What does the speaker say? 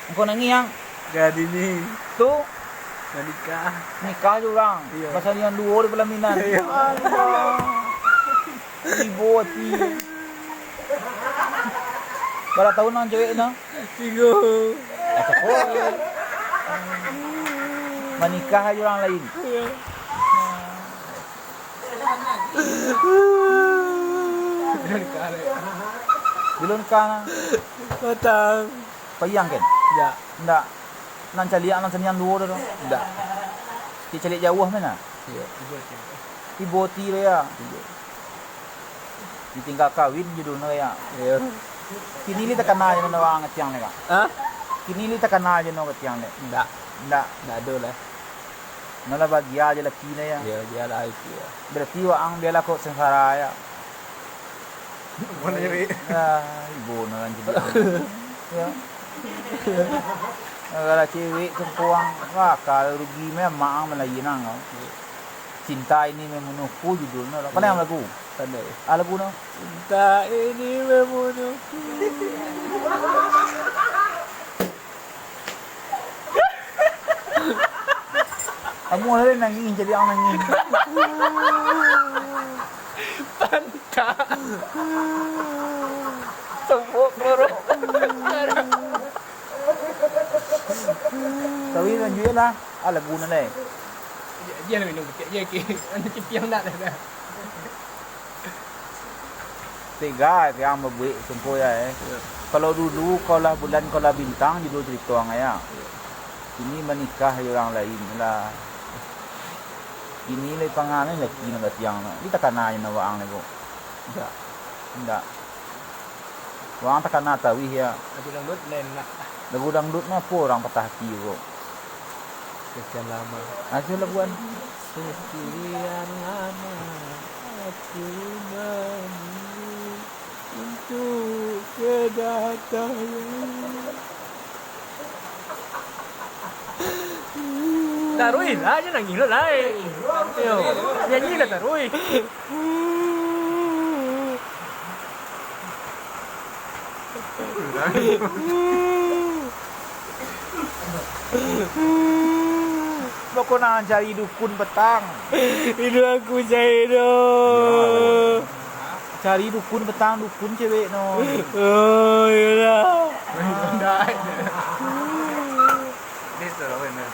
Engkau nangiang Gadi ni. tu Nak nikah. nikah je orang. Iya. Pasal yang dua di pelaminan. Iya. Allah. Ibu hati. Berapa tahun nang cewek na? 3. Menikah aja orang lain. Belum kan Matang. payang kan? Tak. Ndak. Nan caliak nan senian dua dah. Tak. Dia calik jauh mana? Ya. Ibu hati dia ya. Ditinggal kawin je dulu ya. Ya. Kini ni tak kenal je mana orang ketiang ni kak. Ha? Kini ni tak kenal je mana ketiang ni. Tak. Ndak. Tak ada lah. Nala bahagia je laki ni ya. Ya, dia lah itu. Berarti orang dia lah kok sengsara ya. Mana jadi? Ibu nak jadi. Ya. Kalau cewek cempuang, wah kalau rugi memang melayu nang. Cinta ini memenuhku judulnya. Mana yang lagu? Tanda. Lagu no? Cinta ini membunuhku. Kamu ada nangis jadi orang nangis. Pantak. Tembok beruk. Tapi lanjut lah. Lagu na leh. Dia nak minum sikit. Dia ke. Anak cipiang nak dah. Tega yang membuat cempuang ya. Kalau dulu kaulah bulan kaulah bintang judul cerita orang ya. Ini menikah orang lain lah. Ini le pangalan lagi nak tiang nak. Kita kena yang nawang ni ko. Tak. Ndak. Wang tak kena tahu ya. Aku dangdut lain nak. Lagu dangdut ni apa orang patah hati ko. Sekian lama. Asyik laguan. Sekian lama aku menunggu untuk kedatangan. Taruhin lah, jangan nangis lah. Yo, nyanyi lah taruhin. Kau nak cari dukun petang. Itu aku Jairo. Cari dukun petang, dukun cewek no. Oh, iyalah. Ini sudah benar.